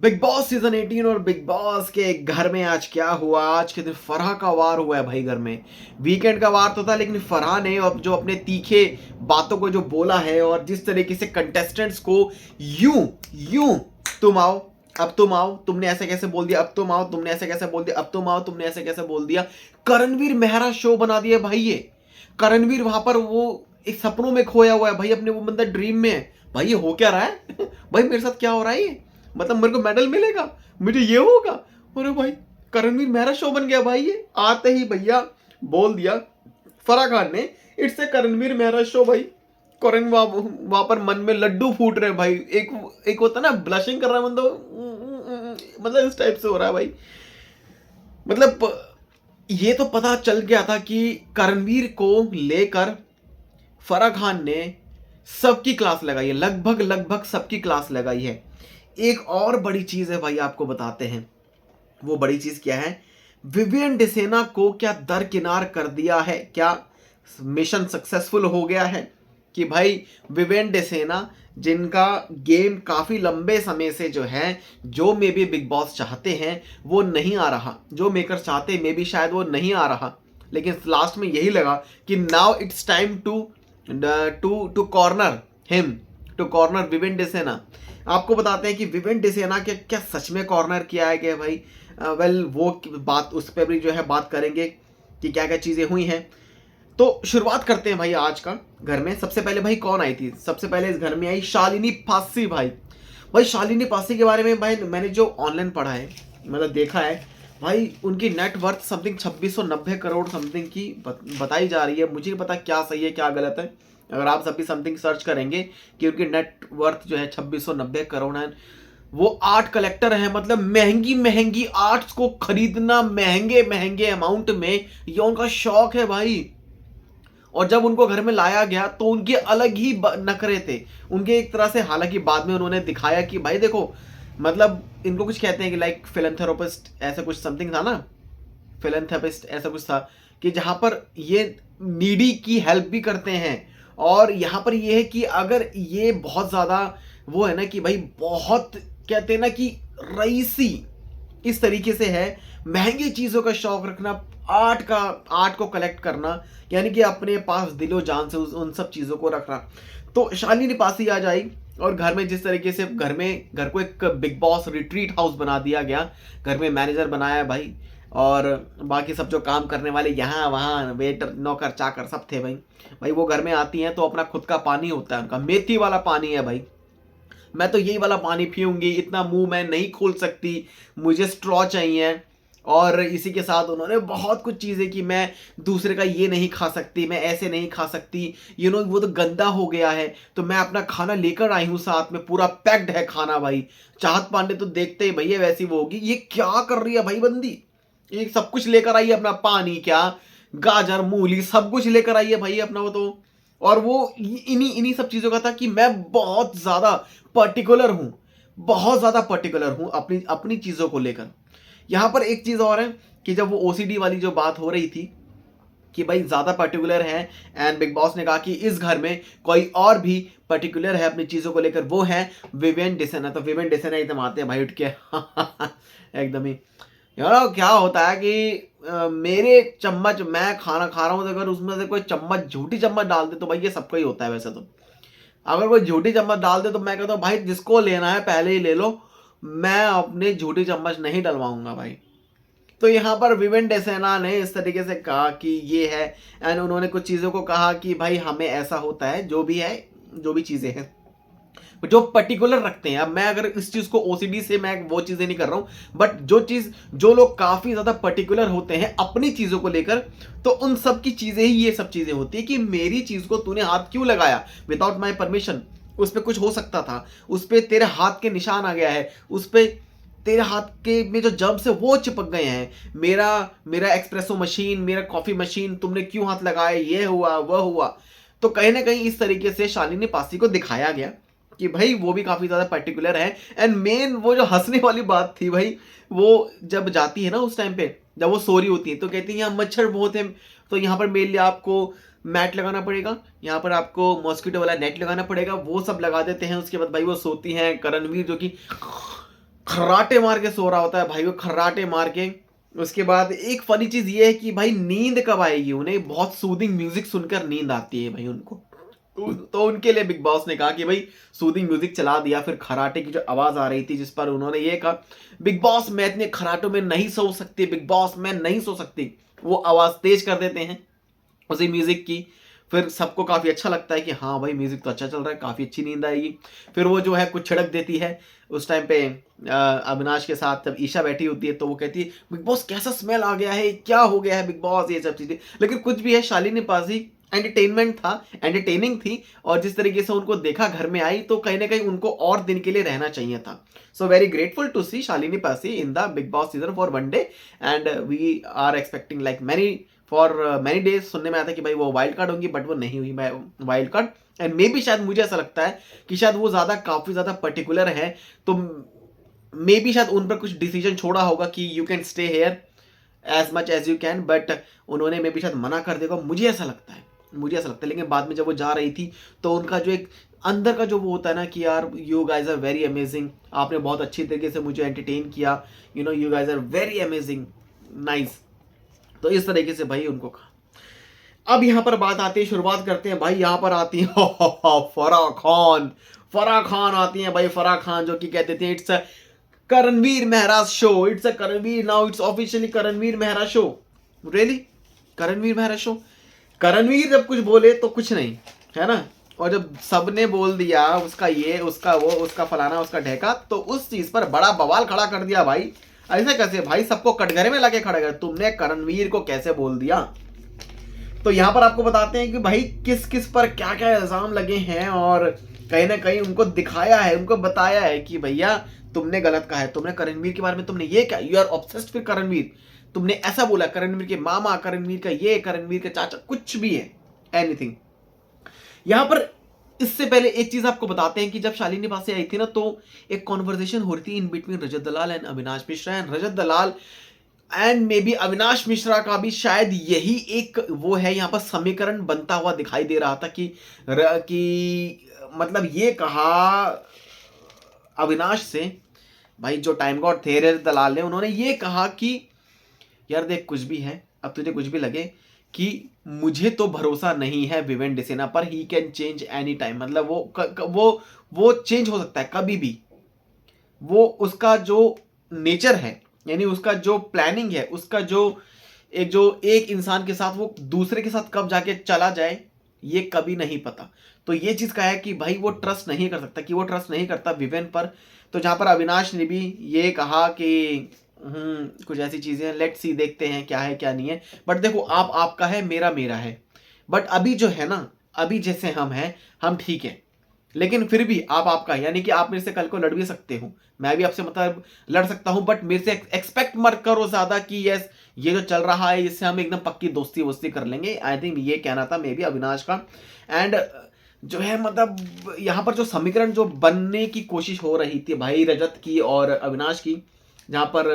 Big Boss season 18 और big boss के घर में आज क्या हुआ। आज के दिन फरहा का वार हुआ है भाई घर में। वीकेंड का वार तो था लेकिन फरहा ने अब जो अपने तीखे बातों को जो बोला है और जिस तरीके से कंटेस्टेंट्स को यूं यूं तुम आओ, अब तुम आओ, तुमने ऐसे कैसे बोल दिया, अब तुम आओ, तुमने ऐसे कैसे बोल दिया, अब तुम आओ, तुमने ऐसे कैसे बोल दिया। करणवीर मेहरा शो बना दिया भाई ये। करणवीर वहां पर वो एक सपनों में खोया हुआ है भाई, अपने वो बंदा ड्रीम में है भाई। ये हो क्या रहा है भाई, मेरे साथ क्या हो रहा है ये। मतलब मेरे को मेडल मिलेगा, मुझे ये होगा। अरे भाई करणवीर मेहरा शो बन गया भाई। ये आते ही भैया बोल दिया फराह खान ने, it's a Karanveer Mehra show भाई। करण वहां पर मन में लड्डू फूट रहे भाई। एक होता ना ब्लशिंग कर रहा है बंदा, मतलब इस टाइप से हो रहा है भाई। मतलब ये तो पता चल गया था कि करणवीर को लेकर फराह खान ने सबकी क्लास लगाई है, लगभग लगभग सबकी क्लास लगाई है। एक और बड़ी चीज है भाई, आपको बताते हैं। वो बड़ी चीज क्या है? विवियन डिसेना को क्या दरकिनार कर दिया है, क्या मिशन सक्सेसफुल हो गया है कि भाई विवियन डिसेना जिनका गेम काफी लंबे समय से जो है, जो मे बी बिग बॉस चाहते हैं वो नहीं आ रहा, जो मेकर चाहते मे बी शायद वो नहीं आ रहा, लेकिन लास्ट में यही लगा कि now it's time to corner him, to corner Vivian Dsena. आपको बताते हैं कि विवियन डिसेना के क्या सच में कॉर्नर किया है क्या भाई। वेल वो बात उस पर भी जो है बात करेंगे कि क्या क्या चीज़ें हुई हैं। तो शुरुआत करते हैं भाई आज का। घर में सबसे पहले भाई कौन आई थी? सबसे पहले इस घर में आई शालिनी पासी भाई। भाई शालिनी पासी के बारे में भाई मैंने जो ऑनलाइन पढ़ा है, मतलब देखा है भाई, उनकी नेटवर्थ समथिंग 2690 करोड़ समथिंग की बताई जा रही है। मुझे नहीं पता क्या सही है क्या गलत है। अगर आप सभी समथिंग सर्च करेंगे कि उनकी नेटवर्थ जो है 2690 करोड़ है। वो आर्ट कलेक्टर है, मतलब महंगी महंगी आर्ट्स को खरीदना महंगे महंगे अमाउंट में, ये उनका शौक है भाई। और जब उनको घर में लाया गया तो उनके अलग ही नखरे थे उनके एक तरह से। हालांकि बाद में उन्होंने दिखाया कि भाई देखो, मतलब इनको कुछ कहते हैं कि लाइक फिलैंथ्रोपिस्ट ऐसा कुछ समथिंग था ना, फिलैंथ्रोपिस्ट ऐसा कुछ था कि जहां पर ये नीडी की हेल्प भी करते हैं। और यहाँ पर ये है कि अगर ये बहुत ज़्यादा वो है ना कि भाई बहुत कहते हैं ना कि रईसी इस तरीके से है, महंगी चीज़ों का शौक रखना, आर्ट को कलेक्ट करना, यानी कि अपने पास दिलो जान से उन सब चीज़ों को रखना। तो शालिनी पासी आ जाई और घर में जिस तरीके से घर को एक बिग बॉस रिट्रीट हाउस बना दिया गया। घर में मैनेजर बनाया भाई, और बाकी सब जो काम करने वाले यहाँ वहाँ वेटर नौकर चाकर सब थे भाई। भाई वो घर में आती हैं तो अपना खुद का पानी होता है उनका, मेथी वाला पानी है भाई। मैं तो यही वाला पानी पीऊंगी, इतना मुंह मैं नहीं खोल सकती, मुझे स्ट्रॉ चाहिए। और इसी के साथ उन्होंने बहुत कुछ चीज़ें कि मैं दूसरे का ये नहीं खा सकती, मैं ऐसे नहीं खा सकती, वो तो गंदा हो गया है। तो मैं अपना खाना लेकर आई हूँ, साथ में पूरा पैक्ड है खाना भाई। चाहत पांडे तो देखते ही भैया वैसी वो होगी, ये क्या कर रही है भाई बंदी। ये सब कुछ लेकर आई है, अपना पानी क्या गाजर मूली सब कुछ लेकर आई है भाई अपना वो तो। और वो इन्हीं इन्हीं सब चीज़ों का था कि मैं बहुत ज़्यादा पर्टिकुलर हूँ, बहुत ज़्यादा पर्टिकुलर हूँ अपनी अपनी चीज़ों को लेकर। यहाँ पर एक चीज़ और है कि जब वो ओसीडी वाली जो बात हो रही थी कि भाई ज़्यादा पर्टिकुलर है, एंड बिग बॉस ने कहा कि इस घर में कोई और भी पर्टिकुलर है अपनी चीज़ों को लेकर, वो है विवियन डिसेना। तो विवियन डिसेना एकदम आते हैं भाई उठ के एकदम ही यार क्या होता है कि मेरे चम्मच मैं खाना खा रहा हूँ, तो अगर उसमें से कोई चम्मच झूठी चम्मच डाल दे तो भाई ये सबका ही होता है वैसे तो। अगर कोई झूठी चम्मच डाल दे तो मैं कहता हूँ भाई जिसको लेना है पहले ही ले लो, मैं अपने झूठी चम्मच नहीं डलवाऊंगा भाई। तो यहाँ पर विवियन डिसेना ने इस तरीके से कहा कि ये है, एंड उन्होंने कुछ चीज़ों को कहा कि भाई हमें ऐसा होता है, जो भी है जो भी चीज़ें हैं जो पर्टिकुलर रखते हैं। अब मैं अगर इस चीज़ को ओसीडी से मैं वो चीज़ें नहीं कर रहा हूँ, बट जो लोग काफ़ी ज़्यादा पर्टिकुलर होते हैं अपनी चीज़ों को लेकर, तो उन सब की चीज़ें ही ये सब चीज़ें होती है कि मेरी चीज़ को तूने हाथ क्यों लगाया विदाउट माई परमिशन। उस पर कुछ हो सकता था, उस पर तेरे हाथ के निशान आ गया है, उस पर तेरे हाथ के में जो जर्म्स है वो चिपक गए हैं। मेरा एक्सप्रेसो मशीन, मेरा कॉफ़ी मशीन तुमने क्यों हाथ लगाया, ये हुआ वह हुआ। तो कहीं ना कहीं इस तरीके से शालिनी पासी को दिखाया गया कि भाई वो भी काफ़ी ज़्यादा पर्टिकुलर है। एंड मेन वो जो हंसने वाली बात थी भाई, वो जब जाती है ना उस टाइम पे जब वो सो रही होती है तो कहती है यहाँ मच्छर बहुत है, तो यहाँ पर मेरे लिए आपको मैट लगाना पड़ेगा, यहाँ पर आपको मॉस्किटो वाला नेट लगाना पड़ेगा। वो सब लगा देते हैं। उसके बाद भाई वो सोती हैं। करणवीर जो कि खर्राटे मार के सो रहा होता है भाई, वो खर्राटे मार के। उसके बाद एक फनी चीज ये है कि भाई नींद कब आएगी उन्हें, बहुत सूदिंग म्यूजिक सुनकर नींद आती है भाई उनको। तो उनके लिए बिग बॉस ने कहा कि भाई सूदिंग म्यूजिक चला दिया। फिर खराटे की जो आवाज आ रही थी जिस पर उन्होंने ये कहा, बिग बॉस मैं इतने खराटों में नहीं सो सकती, बिग बॉस मैं नहीं सो सकती। वो आवाज तेज कर देते हैं उसी म्यूजिक की। फिर सबको काफी अच्छा लगता है कि हाँ भाई म्यूजिक तो अच्छा चल रहा है, काफी अच्छी नींद आएगी। फिर वो जो है कुछ छिड़क देती है उस टाइम पे अविनाश के साथ। जब ईशा बैठी होती है तो वो कहती है बिग बॉस कैसा स्मेल आ गया है, क्या हो गया है बिग बॉस, ये सब चीजें। लेकिन कुछ भी है, शालिनी पासी एंटरटेनमेंट था, एंटरटेनिंग थी। और जिस तरीके से उनको देखा घर में आई तो कहीं ना कहीं उनको और दिन के लिए रहना चाहिए था। So very grateful to see Shalini Passi in the Bigg Boss season for 1 day. And we are expecting like many for many days. सुनने में आता कि भाई वो वाइल्ड कार्ड होंगी, बट वो नहीं हुई wild card. And may be शायद मुझे ऐसा लगता है कि शायद वो काफी ज्यादा पर्टिकुलर है, तो मे बी शायद उन पर कुछ डिसीजन छोड़ा होगा कि you can stay here as much as you can, but उन्होंने मे बी शायद मना कर देगा, मुझे ऐसा लगता है, मुझे ऐसा लगता है। लेकिन बाद में जब वो जा रही थी तो उनका जो एक अंदर का जो वो होता है ना कि यार you guys are very amazing, आपने बहुत अच्छी तरीके से मुझे एंटरटेन किया, you know you guys are very amazing, nice. तो इस तरीके से भाई उनको कहा। अब यहाँ पर बात आती है, शुरुआत करते हैं भाई, यहाँ पर आती है फराह खान। फराह खान आती है भाई, फराह खान जो कि कहते थे it's a Karanveer Mehra show, it's a Karanveer, now it's officially Karanveer Mehra show. Really Karanveer Mehra show? Karanveer जब कुछ बोले तो कुछ नहीं, है ना। और जब सबने बोल दिया उसका ये उसका वो उसका फलाना उसका ढेका, तो उस चीज पर बड़ा बवाल खड़ा कर दिया भाई। ऐसे कैसे भाई, सबको कटघरे में लाके खड़ा कर, तुमने करणवीर को कैसे बोल दिया। तो यहाँ पर आपको बताते हैं कि भाई किस किस पर क्या क्या इल्जाम लगे हैं, और कहीं ना कहीं उनको दिखाया है, उनको बताया है कि भैया तुमने गलत कहा है, तुमने करणवीर के बारे में तुमने ये क्या, you are obsessed with Karanveer, तुमने ऐसा बोला, करणवीर के मामा, करणवीर का ये, करणवीर के चाचा, कुछ भी है, एनीथिंग। यहां पर इससे पहले एक चीज आपको बताते हैं कि जब शालिनी पासे आई थी ना, तो एक कॉन्वर्सेशन हो रही थी in between Rajat Dalal and Avinash Mishra. And Rajat Dalal and may be Avinash Mishra का भी शायद यही एक वो है, यहाँ पर समीकरण बनता हुआ दिखाई दे रहा था कि मतलब ये कहा अविनाश से, भाई जो टाइम गॉड थे रजत दलाल ने, उन्होंने ये कहा कि यार देख कुछ भी है, अब तुझे कुछ भी लगे, कि मुझे तो भरोसा नहीं है विवेन डिसेना पर, he can change any time. मतलब वो चेंज हो सकता है कभी भी। वो उसका जो नेचर है, यानी उसका जो प्लानिंग है, उसका जो एक इंसान के साथ वो दूसरे के साथ कब जाके चला जाए, ये कभी नहीं पता। तो ये चीज का है कि भाई वो ट्रस्ट नहीं कर सकता, कि वो ट्रस्ट नहीं करता विवेन पर। तो जहां पर अविनाश ने भी ये कहा कि कुछ ऐसी चीजें, लेट्स सी, देखते हैं क्या है क्या नहीं है। बट देखो, आप आपका है, मेरा मेरा है। बट अभी जो है ना, अभी जैसे हम हैं, हम ठीक है। लेकिन फिर भी आप आपका है, यानी कि आप मेरे से कल को लड़ भी सकते हो, मैं भी आपसे मतलब लड़ सकता हूं, बट मेरे से एक्सपेक्ट मत करो ज्यादा कि यस ये जो चल रहा है इससे हम एकदम पक्की दोस्ती वोस्ती कर लेंगे। आई थिंक ये कहना था मे बी अविनाश का। एंड जो है मतलब यहाँ पर जो समीकरण जो बनने की कोशिश हो रही थी भाई रजत की और अविनाश की, जहाँ पर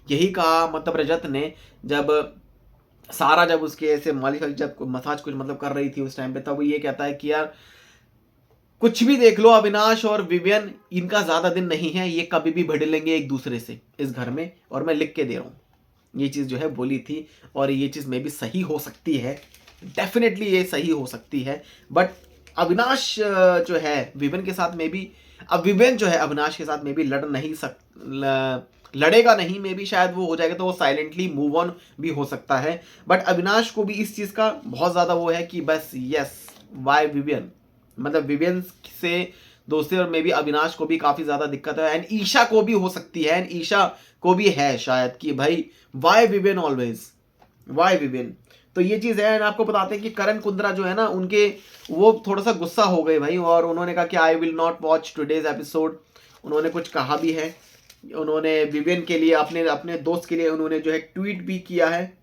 यही कहा, मतलब रजत ने जब सारा जब उसके ऐसे मालिश जब मसाज कुछ मतलब कर रही थी उस टाइम पे, तब वो ये कहता है कि यार कुछ भी देख लो, अविनाश और विवियन इनका ज्यादा दिन नहीं है, ये कभी भी भिड़ लेंगे एक दूसरे से इस घर में, और मैं लिख के दे रहा हूं। ये चीज जो है बोली थी, और ये चीज में भी सही हो सकती है, डेफिनेटली ये सही हो सकती है। बट अविनाश जो है विवेन के साथ में भी, अब विवेन जो है अविनाश के साथ में भी लड़ेगा नहीं, मे बी शायद वो हो जाएगा तो वो साइलेंटली मूव ऑन भी हो सकता है। बट अविनाश को भी इस चीज का बहुत ज्यादा वो है कि बस यस, वाई विवियन, मतलब विवियन से दोस्ती, और मे बी अविनाश को भी काफी ज्यादा दिक्कत है। एंड ईशा को भी हो सकती है, एंड ईशा को भी है शायद कि भाई why Vivian always, why Vivian. तो ये चीज है। एंड आपको बताते हैं कि करण कुंद्रा जो है ना, उनके वो थोड़ा सा गुस्सा हो गए भाई, और उन्होंने कहा कि I will not watch today's episode. उन्होंने कुछ कहा भी है, उन्होंने विवियन के लिए, अपने अपने दोस्त के लिए उन्होंने जो है ट्वीट भी किया है।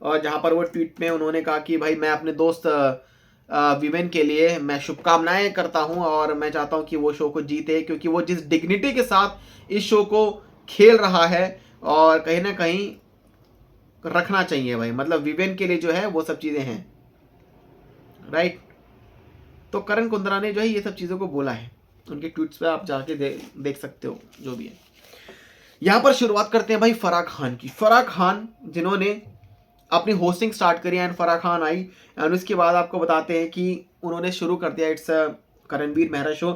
और जहां पर वो ट्वीट में उन्होंने कहा कि भाई मैं अपने दोस्त विवेन के लिए मैं शुभकामनाएं करता हूं, और मैं चाहता हूं कि वो शो को जीते, क्योंकि वो जिस डिग्निटी के साथ इस शो को खेल रहा है, और कहीं ना कहीं रखना चाहिए भाई, मतलब विवेन के लिए जो है वो सब चीजें हैं, राइट। तो करण कुंद्रा ने जो है ये सब चीजों को बोला है, उनके ट्वीट्स पे आप जाके देख सकते हो जो भी है। यहाँ पर शुरुआत करते हैं भाई फराह खान की। फराह खान जिन्होंने अपनी होस्टिंग स्टार्ट करी and Farah Khan I and उसके बाद आपको बताते हैं कि उन्होंने शुरू कर दिया इट्स करणवीर मेहरा शो।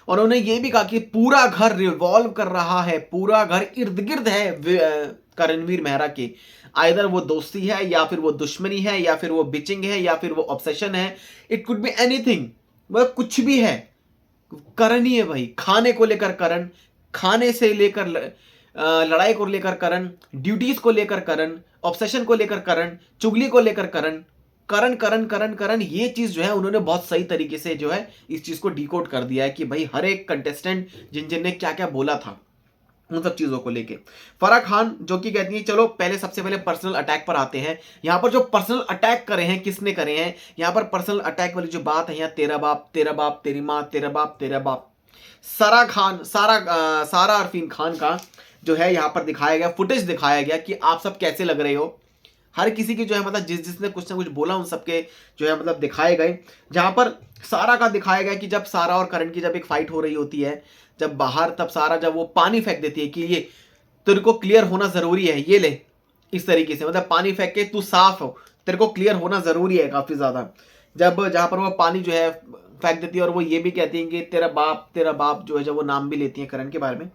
और उन्होंने ये भी कहा कि पूरा घर रिवॉल्व कर रहा है, पूरा घर इर्द गिर्द है करणवीर मेहरा के। आइदर वो दोस्ती है या फिर वो दुश्मनी है या फिर वो बिचिंग है या फिर वो ऑब्सेशन है, इट कुड बी एनीथिंग, मतलब कुछ भी है। करण ही है भाई, खाने को लेकर करण, खाने से लेकर लड़ाई को लेकर करण, ड्यूटीज को लेकर करण, ऑब्सेशन को लेकर करण, चुगली को लेकर करण, करण करण करण करण। ये चीज जो है उन्होंने बहुत सही तरीके से जो है इस चीज को डिकोड कर दिया है कि भाई हर एक कंटेस्टेंट जिन जिन ने क्या क्या बोला था उन सब चीजों को लेके। फराह खान जो कि कहती है, चलो पहले सबसे पहले पर्सनल अटैक पर आते हैं। यहां पर जो पर्सनल अटैक करे हैं किसने करे हैं, यहां पर पर्सनल अटैक वाली जो बात है, यहाँ तेरा बाप तेरी माँ, तेरा बाप सारा अरफीन खान का जो है यहाँ पर दिखाया गया, फुटेज दिखाया गया कि आप सब कैसे लग रहे हो। हर किसी की जो है मतलब जिसने कुछ ना कुछ बोला उन सबके जो है मतलब दिखाए गए। जहां पर सारा का दिखाया गया कि जब सारा और करण की जब एक फाइट हो रही होती है जब बाहर, तब सारा जब वो पानी फेंक देती है कि ये तेरे को क्लियर होना जरूरी है, ये ले, इस तरीके से मतलब पानी फेंक के तू साफ हो, तेरे को क्लियर होना जरूरी है काफी ज्यादा। जब जहां पर वो पानी जो है फेंक देती है और वो ये भी कहती है कि तेरा बाप जो है, जब वो नाम भी लेती है करण के बारे में।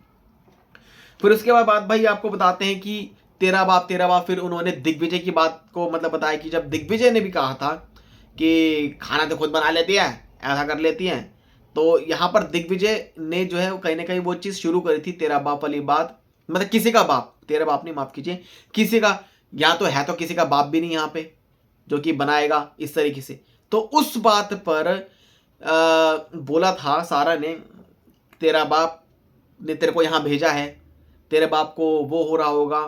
फिर उसके बाद भाई आपको बताते हैं कि तेरा बाप। फिर उन्होंने दिग्विजय की बात को मतलब बताया कि जब दिग्विजय ने भी कहा था कि खाना तो खुद बना लेती है, ऐसा कर लेती हैं, तो यहाँ पर दिग्विजय ने जो है कहीं ना कहीं वो चीज़ शुरू करी थी, तेरा बाप वाली बात। मतलब किसी का बाप, तेरा बाप नहीं, माफ कीजिए, किसी का, यहाँ तो किसी का बाप भी नहीं यहाँ पे जो कि बनाएगा इस तरीके से। तो उस बात पर बोला था सारा ने, तेरा बाप ने तेरे को यहाँ भेजा है, तेरे बाप को वो हो रहा होगा,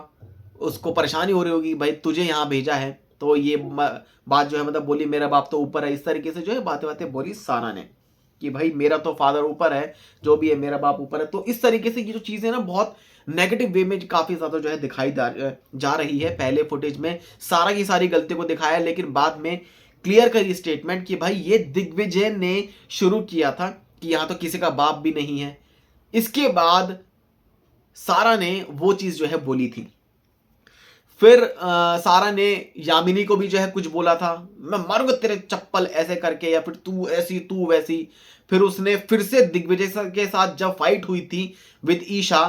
उसको परेशानी हो रही होगी, भाई तुझे यहाँ भेजा है। तो ये बात जो है मतलब बोली मेरा बाप तो ऊपर है, इस तरीके से जो है बातें बोली सारा ने कि भाई मेरा तो फादर ऊपर है, जो भी है मेरा बाप ऊपर है। तो इस तरीके से ये जो चीज़ें ना बहुत नेगेटिव वे में काफ़ी ज़्यादा जो है दिखाई जा रही है। पहले फुटेज में सारा की सारी गलतियों को दिखाया, लेकिन बाद में क्लियर करी स्टेटमेंट कि भाई ये दिग्विजय ने शुरू किया था कि यहाँ तो किसी का बाप भी नहीं है। इसके बाद सारा ने वो चीज़ जो है बोली थी। फिर सारा ने यामिनी को भी जो है कुछ बोला था, मैं मारूंगा तेरे चप्पल ऐसे करके, या फिर तू ऐसी तू वैसी। फिर उसने फिर से दिग्विजय के साथ जब फाइट हुई थी विद ईशा,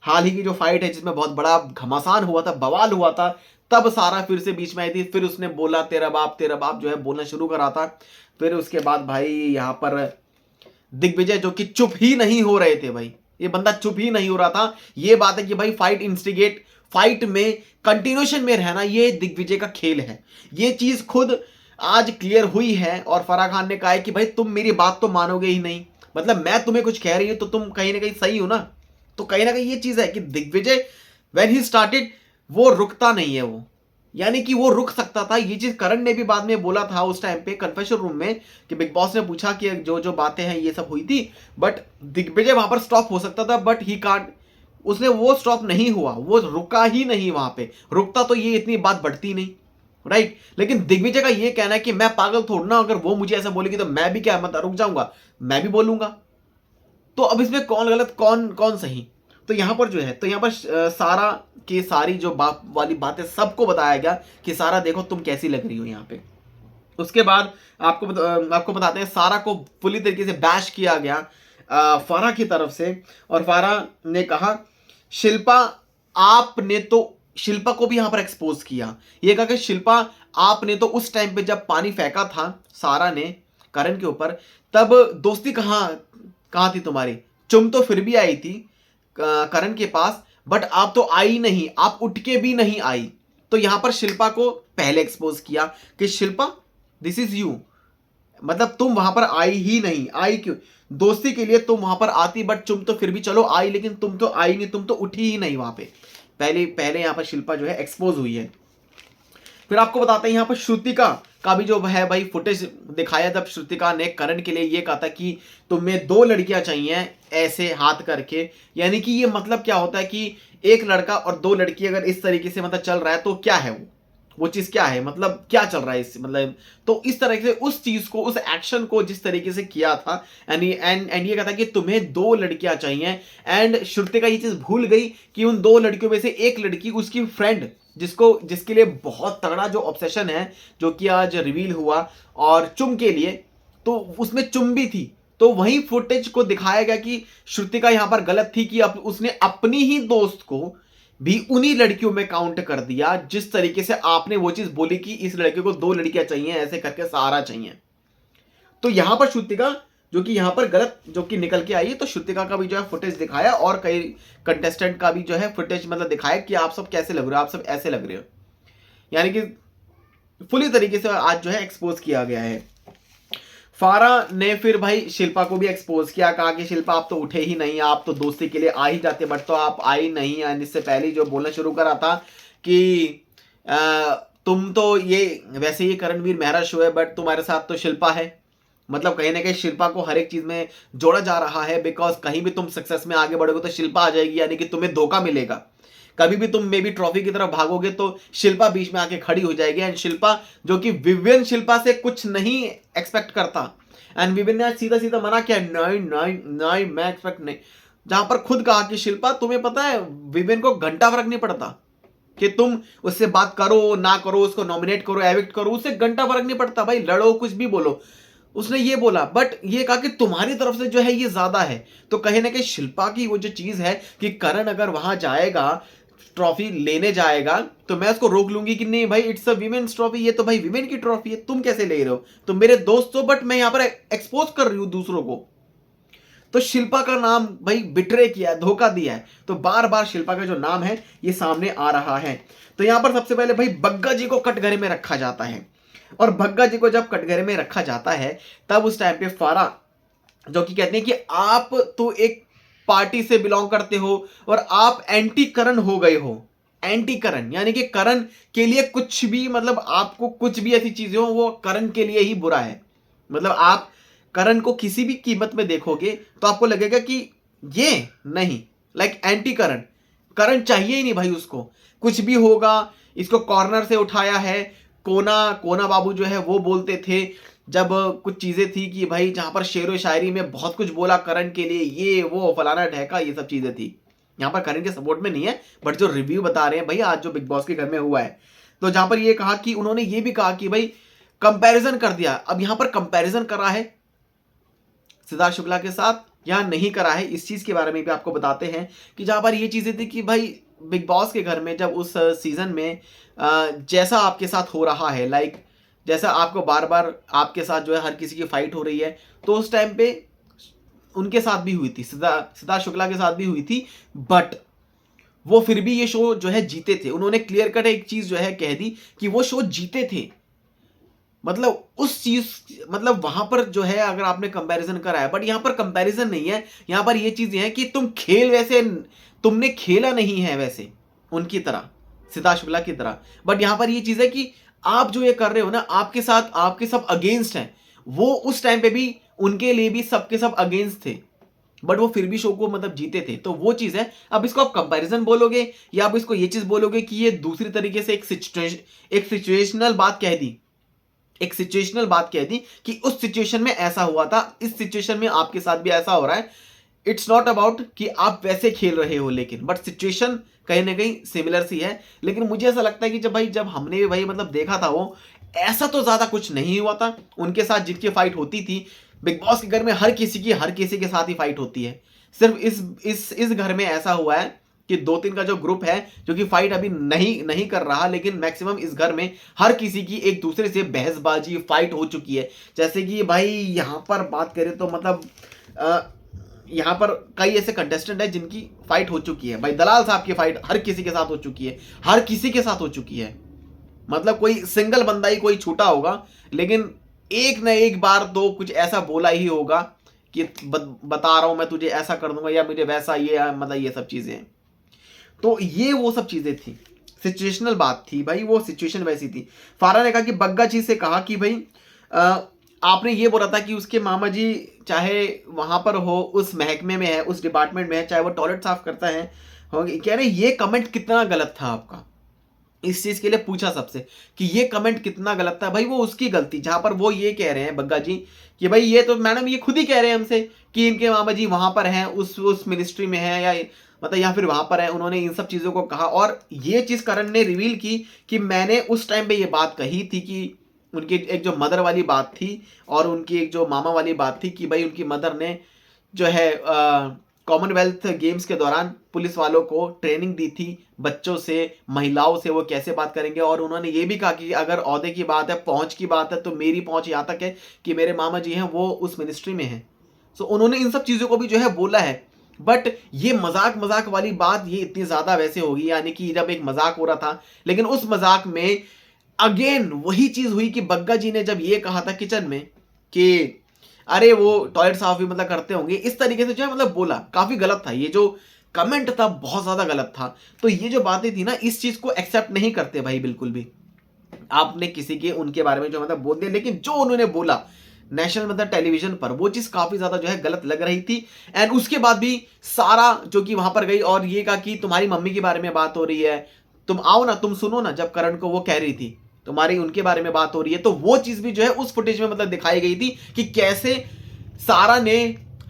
हाल ही की जो फाइट है जिसमें बहुत बड़ा घमासान हुआ था, बवाल हुआ था, तब सारा फिर से बीच में आई थी। फिर उसने बोला तेरा बाप जो है बोलना शुरू करा था। फिर उसके बाद भाई यहाँ पर दिग्विजय जो कि चुप ही नहीं हो रहे थे, भाई ये बंदा चुप ही नहीं हो रहा था। ये बात है कि भाई फाइट में कंटिन्यूएशन में रहना ये दिग्विजय का खेल है। ये चीज खुद आज क्लियर हुई है और फराह खान ने कहा है कि भाई तुम मेरी बात तो मानोगे ही नहीं, मतलब मैं तुम्हें कुछ कह रही हूं तो तुम कहीं ना कहीं सही हो ना। तो कहीं ना कहीं ये चीज है कि दिग्विजय व्हेन ही स्टार्टेड वो रुकता नहीं है, वो यानी कि वो रुक सकता था। ये चीज करण ने भी बाद में बोला था उस टाइम पे कन्फेशन रूम में कि बिग बॉस ने पूछा कि जो जो बातें हैं ये सब हुई थी, बट दिग्विजय वहां पर स्टॉप हो सकता था, बट ही कांट, उसने वो स्टॉप नहीं हुआ, वो रुका ही नहीं वहां पे। रुकता तो ये इतनी बात बढ़ती नहीं, राइट। लेकिन दिग्विजय का ये कहना है कि मैं पागल थोड़ा ना, अगर वो मुझे ऐसा बोलेगी तो मैं भी क्या मतलब रुक जाऊंगा, मैं भी बोलूंगा। तो अब इसमें कौन गलत कौन सही। तो यहां पर जो है, तो यहां पर सारा की सारी जो बाप वाली बातें सबको बताया गया कि सारा देखो तुम कैसी लग रही हो यहाँ पे। उसके बाद आपको बताते हैं सारा को पूरी तरीके से बैश किया गया फराह की तरफ से। और फराह ने कहा शिल्पा को भी यहां पर एक्सपोज किया। ये कहा कि शिल्पा आपने तो उस टाइम पे जब पानी फेंका था सारा ने करण के ऊपर, तब दोस्ती कहां थी तुम्हारी, चुम तो फिर भी आई थी करण के पास, बट आप तो आई नहीं, आप उठ के भी नहीं आई। तो यहां पर शिल्पा को पहले एक्सपोज किया कि शिल्पा दिस इज यू, मतलब तुम वहां पर आई ही नहीं। आई क्यों, दोस्ती के लिए तुम वहां पर आती, बट तुम तो फिर भी चलो आई, लेकिन तुम तो आई नहीं, तुम तो उठी ही नहीं वहां पे। पहले यहां पर शिल्पा जो है एक्सपोज हुई है। फिर आपको बताते हैं यहाँ पर श्रुतिका का भी जो है भाई फुटेज दिखाया, जब श्रुतिका ने करण के लिए ये कहा था कि तुम्हें 2 लड़कियां चाहिए ऐसे हाथ करके। यानी कि ये मतलब क्या होता है कि एक लड़का और 2 लड़की अगर इस तरीके से मतलब चल रहा है तो क्या है वो चीज क्या है, मतलब क्या चल रहा है इस मतलब। तो इस तरह से उस चीज को, उस एक्शन को जिस तरीके से किया था, एंड ये कहता कि तुम्हें 2 लड़कियां चाहिए, एंड श्रुतिका ये चीज भूल गई कि उन 2 लड़कियों में से एक लड़की उसकी फ्रेंड, जिसके लिए बहुत तगड़ा जो ऑब्सेशन है, जो कि आज रिवील हुआ, और चुम के लिए, तो उसमें चुम भी थी। तो वही फुटेज को दिखाया गया कि श्रुतिका यहां पर गलत थी कि उसने अपनी ही दोस्त को भी उन्हीं लड़कियों में काउंट कर दिया, जिस तरीके से आपने वो चीज बोली कि इस लड़के को 2 लड़कियां चाहिए, ऐसे करके सहारा चाहिए। तो यहां पर श्रुतिका जो कि यहां पर गलत जो कि निकल के आई है, तो श्रुतिका का भी जो है फुटेज दिखाया, और कई कंटेस्टेंट का भी जो है फुटेज मतलब दिखाया कि आप सब कैसे लग रहे हो, आप सब ऐसे लग रहे हो, यानी कि फुली तरीके से आज जो है एक्सपोज किया गया है। फारा ने फिर भाई शिल्पा को भी एक्सपोज किया, कहा कि शिल्पा आप तो उठे ही नहीं, आप तो दोस्ती के लिए आ ही जाते, बट तो आप आई नहीं। एंड इससे पहले जो बोलना शुरू करा था कि तुम तो ये वैसे ही करणवीर मेहरा शो है, बट तुम्हारे साथ तो शिल्पा है। मतलब कहीं ना कहीं शिल्पा को हर एक चीज में जोड़ा जा रहा है, बिकॉज कहीं भी तुम सक्सेस में आगे बढ़ोगे तो शिल्पा आ जाएगी, यानी कि तुम्हें धोखा मिलेगा। कभी भी तुम मे बी ट्रॉफी की तरफ भागोगे तो शिल्पा बीच में आके खड़ी हो जाएगी, एंड शिल्पा जो कि विवियन शिल्पा से कुछ नहीं एक्सपेक्ट करता, एंड विवियन ने आज सीधा सीधा मना किया, नहीं नहीं नहीं मैं एक्सपेक्ट नहीं, जहां पर खुद कहा कि शिल्पा तुम्हें पता है विवियन को घंटा फर्क नहीं पड़ता कि तुम उससे बात करो ना करो, उसको नॉमिनेट करो एविक्ट करो, उससे घंटा फर्क नहीं पड़ता भाई, लड़ो कुछ भी बोलो। उसने ये बोला, बट ये कहा कि तुम्हारी तरफ से जो है ये ज्यादा है। तो कहीं ना कहीं शिल्पा की वो जो चीज है कि करण अगर वहां जाएगा, ट्रॉफी लेने जाएगा, तो मैं उसको रोक लूंगी कि नहीं भाई इट्स अ वीमेन्स ट्रॉफी, ये तो भाई वीमेन की ट्रॉफी है, तुम कैसे ले रहे हो, तुम मेरे दोस्त हो, बट मैं यहां पर एक्सपोज कर रही हूं दूसरों को। तो शिल्पा का नाम भाई बिट्रे किया, धोखा दिया है, तो बार बार शिल्पा का जो नाम है ये सामने आ रहा है। तो यहां पर सबसे पहले भाई बग्गा जी को कटघरे में रखा जाता है, और बग्गा जी को जब कटघरे में रखा जाता है तब उस टाइम पे फारा जो कि कहते हैं कि आप तो एक पार्टी से बिलोंग करते हो और आप एंटी करण हो गए हो। एंटी करण यानी कि करण के लिए कुछ भी, मतलब आपको कुछ भी ऐसी चीजें हो वो करण के लिए ही बुरा है। मतलब आप करण को किसी भी कीमत में देखोगे तो आपको लगेगा कि ये नहीं, लाइक एंटी करण, करण चाहिए ही नहीं भाई उसको, कुछ भी होगा। इसको कॉर्नर से उठाया है, कोना बाबू जो है वो बोलते थे जब कुछ चीजें थी कि भाई जहां पर शेरो शायरी में बहुत कुछ बोला करण के लिए, ये वो फलाना ढहका, ये सब चीजें थी। यहाँ पर करण के सपोर्ट में नहीं है, बट जो रिव्यू बता रहे हैं भाई आज जो बिग बॉस के घर में हुआ है, तो जहां पर ये कहा कि उन्होंने ये भी कहा कि भाई कंपैरिजन कर दिया। अब यहां पर कंपैरिजन करा है सिद्धार्थ शुक्ला के साथ या नहीं करा है, इस चीज के बारे में भी आपको बताते हैं कि जहां पर ये चीजें थी कि भाई बिग बॉस के घर में जब उस सीजन में जैसा आपके साथ हो रहा है, लाइक जैसा आपको बार बार आपके साथ जो है हर किसी की फाइट हो रही है, तो उस टाइम पे उनके साथ भी हुई थी, सिद्धार्थ शुक्ला के साथ भी हुई थी, बट वो फिर भी ये शो जो है जीते थे। उन्होंने क्लियर कट एक चीज जो है कह दी कि वो शो जीते थे। मतलब उस चीज, मतलब वहां पर जो है अगर आपने कंपैरिजन करा है, बट यहां पर कंपैरिजन नहीं है, यहां पर ये चीजें हैं कि तुम खेल वैसे तुमने खेला नहीं है वैसे उनकी तरह, सिद्धार्थ शुक्ला की तरह, बट यहां पर ये चीज है कि आप जो ये कर रहे हो ना, आपके साथ आपके सब अगेंस्ट हैं। वो उस टाइम पे भी उनके लिए भी सबके सब अगेंस्ट थे, बट वो फिर भी शो को मतलब जीते थे। तो वो चीज है। अब इसको आप कंपैरिजन बोलोगे या आप इसको ये चीज बोलोगे कि ये दूसरी तरीके से एक सिचुएशनल बात कह दी, एक सिचुएशनल बात कह दी कि उस सिचुएशन में ऐसा हुआ था, इस सिचुएशन में आपके साथ भी ऐसा हो रहा है। इट्स नॉट अबाउट कि आप वैसे खेल रहे हो, लेकिन बट सिचुएशन कहीं ना कहीं सिमिलर सी है। लेकिन मुझे ऐसा लगता है कि जब हमने भाई मतलब देखा था, वो ऐसा तो ज्यादा कुछ नहीं हुआ था। उनके साथ जिनकी फाइट होती थी बिग बॉस के घर में, हर किसी के साथ ही फाइट होती है। सिर्फ इस घर में ऐसा हुआ है कि 2-3 का जो ग्रुप है जो कि फाइट अभी नहीं कर रहा, लेकिन मैक्सिमम इस घर में हर किसी की एक दूसरे से बहसबाजी फाइट हो चुकी है। जैसे कि भाई यहाँ पर बात करें तो मतलब यहाँ पर कई ऐसे कंटेस्टेंट है जिनकी फाइट हो चुकी है। भाई दलाल साहब की फाइट हर किसी के साथ हो चुकी है, हर किसी के साथ हो चुकी है। मतलब कोई सिंगल बंदा ही कोई छूटा होगा, लेकिन एक न एक बार तो कुछ ऐसा बोला ही होगा कि बता रहा हूं मैं तुझे ऐसा कर दूंगा या मुझे वैसा, ये मतलब ये सब चीजें। तो ये वो सब चीजें थी, सिचुएशनल बात थी भाई, वो सिचुएशन वैसी थी। फारा ने कहा कि बग्गा जी से कहा कि भाई आपने ये बोला था कि उसके मामा जी चाहे वहां पर हो, उस महकमे में है, उस डिपार्टमेंट में है, चाहे वो टॉयलेट साफ करता है, कह रहे ये कमेंट कितना गलत था आपका। इस चीज के लिए पूछा सबसे कि ये कमेंट कितना गलत था। भाई वो उसकी गलती, जहां पर वो ये कह रहे हैं बग्गा जी कि भाई ये तो मैडम ये खुद ही कह रहे हैं हमसे कि इनके मामा जी वहां पर हैं, उस मिनिस्ट्री में है, या मतलब या फिर वहां पर है। उन्होंने इन सब चीजों को कहा और ये चीज करण ने रिवील की कि मैंने उस टाइम पे ये बात कही थी कि उनकी एक जो मदर वाली बात थी और उनकी एक जो मामा वाली बात थी कि भाई उनकी मदर ने जो है कॉमनवेल्थ गेम्स के दौरान पुलिस वालों को ट्रेनिंग दी थी, बच्चों से, महिलाओं से वो कैसे बात करेंगे। और उन्होंने ये भी कहा कि अगर ओहदे की बात है, पहुंच की बात है, तो मेरी पहुंच यहाँ तक है कि मेरे मामा जी हैं वो उस मिनिस्ट्री में हैं। सो उन्होंने इन सब चीज़ों को भी जो है बोला है। बट ये मजाक मजाक वाली बात ये इतनी ज़्यादा वैसे होगी, यानी कि जब एक मजाक हो रहा था, लेकिन उस मजाक में अगेन वही चीज़ हुई कि बग्गा जी ने जब ये कहा था किचन में कि अरे वो टॉयलेट साफ भी मतलब करते होंगे, इस तरीके से जो है मतलब बोला, काफी गलत था। ये जो कमेंट था बहुत ज्यादा गलत था। तो ये जो बातें थी ना, इस चीज को एक्सेप्ट नहीं करते भाई बिल्कुल भी। आपने किसी के उनके बारे में जो मतलब बोल दिया, लेकिन जो उन्होंने बोला नेशनल मतलब टेलीविजन पर, वो चीज काफी ज्यादा जो है गलत लग रही थी। एंड उसके बाद भी सारा जो कि वहां पर गई और ये कहा कि तुम्हारी मम्मी के बारे में बात हो रही है, तुम आओ ना, तुम सुनो ना, जब करण को वो कह रही थी तुम्हारी उनके बारे में बात हो रही है, तो वो चीज भी जो है उस फुटेज में मतलब दिखाई गई थी कि कैसे सारा ने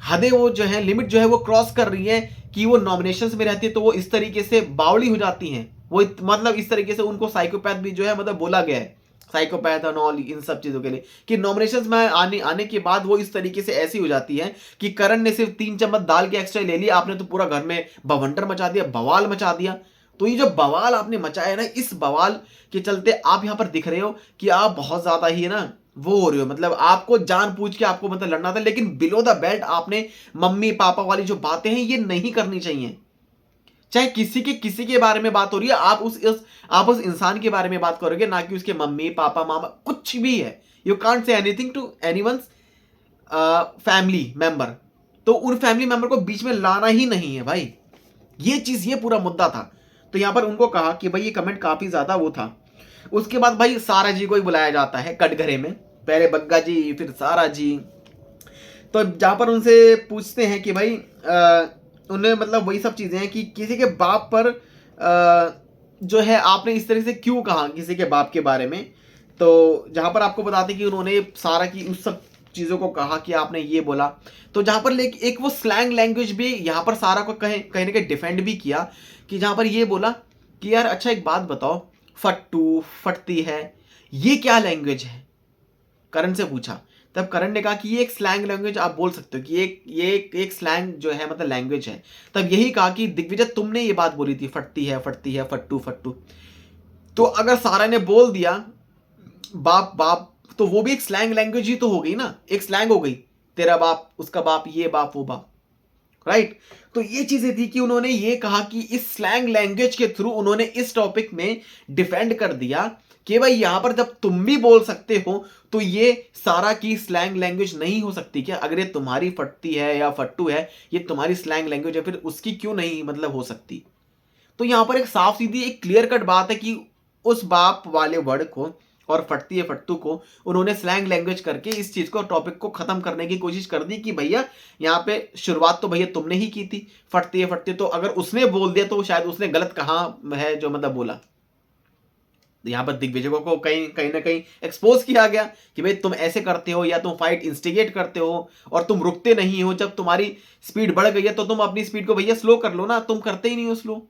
हदें वो जो है लिमिट जो है वो क्रॉस कर रही है कि वो नॉमिनेशंस में रहती है तो वो इस तरीके से बावली हो जाती हैं। वो मतलब इस तरीके से उनको साइकोपैथ भी जो है मतलब बोला गया है, साइकोपैथ और ऑल इन सब चीजों के लिए, कि नॉमिनेशंस में आने के बाद वो इस तरीके से ऐसी हो जाती है कि करण ने सिर्फ 3 चम्मच दाल के एक्स्ट्रा ले लिया, आपने तो पूरा घर में बवंडर मचा दिया, बवाल मचा दिया। तो ये जो बवाल आपने मचाया ना, इस बवाल के चलते आप यहां पर दिख रहे हो कि आप बहुत ज्यादा ही ना वो हो रहे हो, मतलब आपको जानबूझ के आपको मतलब लड़ना था। लेकिन बिलो द बेल्ट आपने मम्मी पापा वाली जो बातें हैं ये नहीं करनी चाहिए। चाहे किसी के बारे में बात हो रही है, आप उस इंसान के बारे में बात करोगे, ना कि उसके मम्मी पापा मामा, कुछ भी है। You can't say anything to anyone's family member. तो उन फैमिली मेंबर को बीच में लाना ही नहीं है भाई। ये पूरा मुद्दा था। तो यहां पर उनको कहा कि भाई ये कमेंट काफी ज्यादा वो था। उसके बाद भाई सारा जी को ही बुलाया जाता है कटघरे में, पहले बग्गा जी फिर सारा जी। तो जहां पर उनसे पूछते हैं कि भाई उन्हें मतलब वही सब चीजें हैं कि किसी के बाप पर जो है आपने इस तरह से क्यों कहा किसी के बाप के बारे में। तो जहां पर आपको बताते कि उन्होंने सारा की उस सब चीजों को कहा कि आपने ये बोला। तो जहां पर एक वो स्लैंग लैंग्वेज भी यहाँ पर सारा को कहीं कहीं ना कहीं डिफेंड भी किया कि जहां पर ये बोला कि यार अच्छा एक बात बताओ, फट्टू फटती है ये क्या लैंग्वेज है, करण से पूछा। तब करण ने कहा कि ये एक स्लैंग लैंग्वेज आप बोल सकते हो कि ये एक स्लैंग जो है मतलब लैंग्वेज है। तब यही कहा कि दिग्विजय तुमने ये बात बोली थी, फटती है फट्टू फट्टू। तो अगर सारा ने बोल दिया बाप बाप, तो वो भी एक स्लैंग लैंग्वेज ही तो हो गई ना, एक स्लैंग हो गई, तेरा बाप उसका बाप ये बाप वो बाप, राइट। तो ये चीजें थी कि उन्होंने ये कहा कि इस स्लैंग लैंग्वेज के थ्रू उन्होंने इस टॉपिक में डिफेंड कर दिया कि भाई यहां पर जब तुम भी बोल सकते हो तो ये सारा की स्लैंग लैंग्वेज नहीं हो सकती क्या? अगर ये तुम्हारी फटती है या फट्टू है, ये तुम्हारी स्लैंग लैंग्वेज है, फिर उसकी क्यों नहीं मतलब हो सकती? तो यहां पर एक साफ सीधी एक क्लियर कट बात है कि उस बाप वाले वर्ड को और फटती है फट्टू को उन्होंने स्लैंग लैंग्वेज करके इस चीज को टॉपिक को खत्म करने की कोशिश कर दी कि भैया यहाँ पे शुरुआत तो भैया तुमने ही की थी, फटती है फटती। तो अगर उसने बोल दिया तो शायद उसने गलत कहाँ है जो मतलब बोला। यहाँ पर दिग्विजय को कहीं कहीं ना कहीं एक्सपोज किया गया कि भाई तुम ऐसे करते हो या तुम फाइट इंस्टिगेट करते हो और तुम रुकते नहीं हो। जब तुम्हारी स्पीड बढ़ गई है तो तुम अपनी स्पीड को भैया स्लो कर लो ना, तुम करते ही नहीं हो स्लो।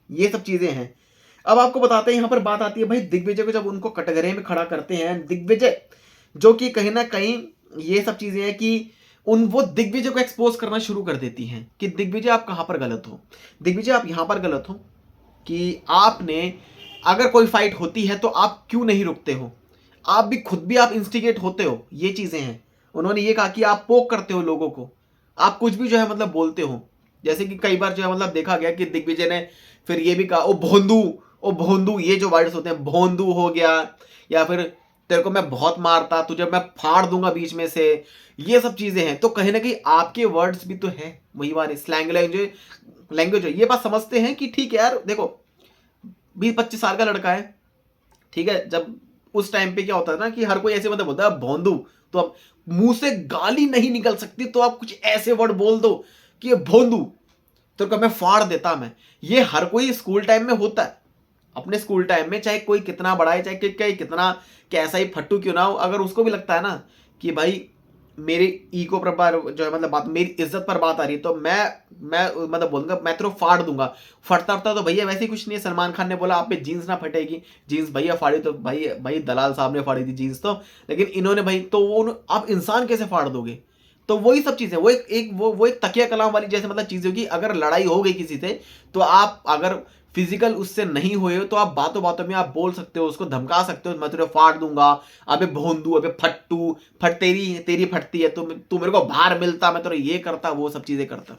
ये सब चीजें हैं। अब आपको बताते हैं यहां पर बात आती है भाई दिग्विजय को जब उनको कटघरे में खड़ा करते हैं, दिग्विजय जो कि कहीं ना कहीं ये सब चीजें हैं कि वो दिग्विजय को एक्सपोज करना शुरू कर देती हैं कि दिग्विजय आप कहां पर गलत हो, दिग्विजय आप यहां पर गलत हो कि आपने अगर कोई फाइट होती है तो आप क्यों नहीं रुकते हो, आप भी खुद भी आप इंस्टिगेट होते हो, ये चीजें हैं। उन्होंने ये कहा कि आप पोक करते हो लोगों को, आप कुछ भी जो है मतलब बोलते हो। जैसे कि कई बार जो है मतलब देखा गया कि दिग्विजय ने फिर ये भी कहा ओ भोंदू, ये जो वर्ड्स होते हैं, भोंदू हो गया, या फिर तेरे को मैं बहुत मारता, तुझे मैं फाड़ दूंगा बीच में से, ये सब चीजें हैं। तो कहीं ना कहीं आपके वर्ड्स भी तो है वही वाले स्लैंग लैंग्वेज है। ये बात समझते हैं कि ठीक है यार देखो 20-25 साल का लड़का है, ठीक है, जब उस टाइम पे क्या होता है ना कि हर कोई ऐसे मतलब बोलता है भोंदू, तो अब मुंह से गाली नहीं निकल सकती तो आप कुछ ऐसे वर्ड बोल दो कि ये भोंदू, तो मैं फाड़ देता मैं। ये हर कोई स्कूल टाइम में होता है, अपने स्कूल टाइम में, चाहे कोई कितना बड़ा है, चाहे कितना कैसा ही फट्टू क्यों ना हो, अगर उसको भी लगता है ना कि भाई मेरे ईगो पर जो है मतलब बात, मेरी इज्जत पर बात आ रही है, तो मैं मतलब बोलूंगा मैं तेरे को फाड़ दूंगा। फटता फटता तो भैया वैसे ही कुछ नहीं है। सलमान खान ने बोला आप पे जीन्स ना फटेगी, जीन्स भैया फाड़ी तो भाई भाई दलाल साहब ने फाड़ी थी जीन्स तो, लेकिन इन्होंने भाई तो वो आप इंसान कैसे फाड़ दोगे? तो वही सब चीजें, वो एक तकिया कलाम वाली जैसे मतलब चीज होगी। अगर लड़ाई हो गई किसी से, तो आप अगर फिजिकल उससे नहीं हुए हो तो आप बातों बातों में आप बोल सकते हो, उसको धमका सकते हो, मैं तुझे फाड़ दूंगा, अबे भोंदू, अबे फट्टू, फट तेरी तेरी फटती है, तू मेरे को बाहर मिलता, मैं तुझे ये करता, वो सब चीजें करता।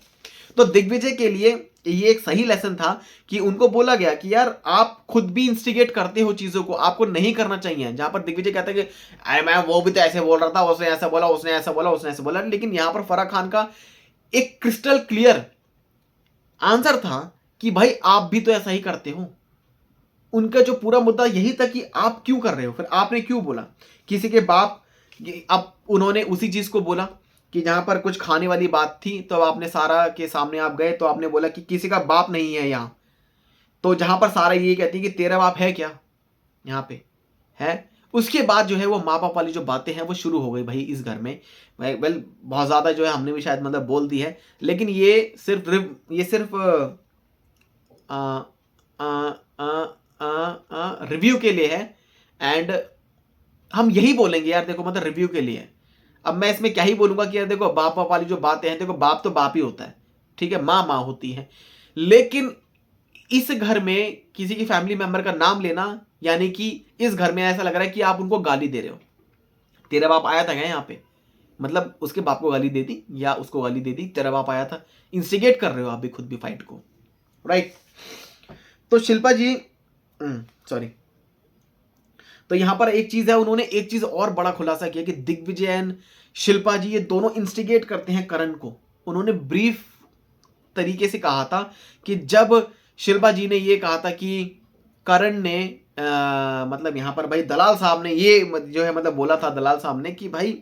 तो दिग्विजय के लिए ये एक सही लेसन था कि उनको बोला गया कि यार आप खुद भी इंस्टिगेट करते हो चीजों को, आपको नहीं करना चाहिए। जहां पर दिग्विजय कहता है कि अरे मैं वो भी तो ऐसे बोल रहा था, उसने ऐसा बोला, उसने ऐसा बोला, उसने ऐसा बोला, लेकिन यहां पर फराह खान का एक क्रिस्टल क्लियर आंसर था कि भाई आप भी तो ऐसा ही करते हो। उनका जो पूरा मुद्दा यही था कि आप क्यों कर रहे हो, फिर आपने क्यों बोला किसी के बाप। अब उन्होंने उसी चीज को बोला कि जहां पर कुछ खाने वाली बात थी, तो आपने सारा के सामने आप गए, तो आपने बोला कि किसी का बाप नहीं है यहाँ। तो जहां पर सारा ये कहती है कि तेरा बाप है क्या यहाँ पे है, उसके बाद जो है वो माँ बाप वाली जो बातें हैं वो शुरू हो गई भाई इस घर में। वेल बहुत ज्यादा जो है हमने भी शायद मतलब बोल दी है, लेकिन ये सिर्फ रिव्यू के लिए है। एंड हम यही बोलेंगे यार देखो मतलब रिव्यू के लिए। अब मैं इसमें क्या ही बोलूंगा कि यार देखो बाप बाप वाली जो बातें हैं, देखो बाप तो बाप ही होता है, ठीक है, माँ माँ होती है, लेकिन इस घर में किसी की फैमिली मेंबर का नाम लेना, यानी कि इस घर में ऐसा लग रहा है कि आप उनको गाली दे रहे हो। तेरा बाप आया था क्या यहाँ पे, मतलब उसके बाप को गाली दे दी या उसको गाली दे दी, तेरा बाप आया था, इंस्टिगेट कर रहे हो आप भी खुद भी फाइट को, राइट। तो शिल्पा जी सॉरी, तो यहां पर एक चीज है, उन्होंने एक चीज और बड़ा खुलासा किया कि दिग्विजय एंड शिल्पा जी ये दोनों इंस्टिगेट करते हैं करण को। उन्होंने ब्रीफ तरीके से कहा था कि जब शिल्पा जी ने ये कहा था कि करण ने मतलब यहां पर भाई दलाल साहब ने ये जो है मतलब बोला था दलाल साहब ने कि भाई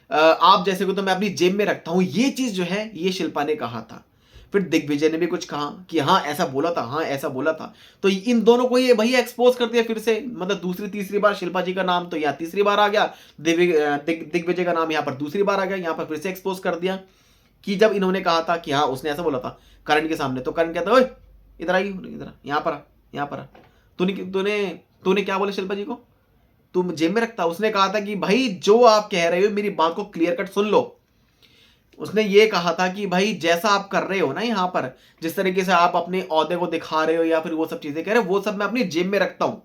आप जैसे को तो मैं अपनी जेब में रखता हूं, ये चीज जो है ये शिल्पा ने कहा था। फिर दिग्विजय ने भी कुछ कहा कि हाँ ऐसा बोला था, हाँ ऐसा बोला था। तो इन दोनों को ये भैया एक्सपोज कर दिया फिर से, मतलब दूसरी तीसरी बार शिल्पा जी का नाम तो यहाँ तीसरी बार आ गया, दिग्विजय का नाम यहाँ पर दूसरी बार आ गया, यहाँ पर फिर से एक्सपोज कर दिया कि जब इन्होंने कहा था कि हाँ उसने ऐसा बोला था करण के सामने, तो करण कहता है इधर आई, इधर यहाँ पर यहाँ पर तूने तूने तूने क्या बोला शिल्पा जी को, तुम जेब में रखता। उसने कहा था कि भाई जो आप कह रहे हो मेरी बात को क्लियर कट सुन लो। उसने ये कहा था कि भाई जैसा आप कर रहे हो ना यहाँ पर, जिस तरीके से आप अपने औहदे को दिखा रहे हो या फिर वो सब चीजें कह रहे हो, वो सब मैं अपनी जेब में रखता हूं।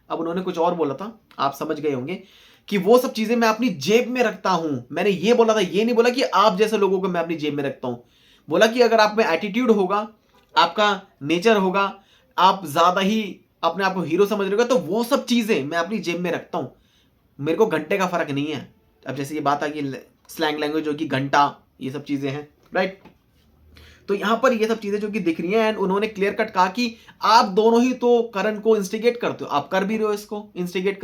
अब उन्होंने कुछ और बोला था, आप समझ गए होंगे कि वो सब चीजें मैं अपनी जेब में रखता हूं। मैंने ये बोला था, ये नहीं बोला कि आप जैसे लोगों को मैं अपनी जेब में रखता हूं। बोला कि अगर आप में एटीट्यूड होगा, आपका नेचर होगा, आप ज्यादा ही अपने आप को हीरो समझ रहे हो, तो वो सब चीजें मैं अपनी जेब में रखता हूं, मेरे को घंटे का फर्क नहीं है। अब जैसे ये बात आ कि स्लैंग लैंग्वेज जो कि घंटा, ये सब चीजें हैं, राइट। तो यहां पर ये सब चीजें जो कि दिख रही हैं, एंड उन्होंने क्लियर कट कहा कि आप दोनों ही तो करण को इंस्टिगेट करते हो, आप कर भी रहे हो इसको इंस्टिगेट।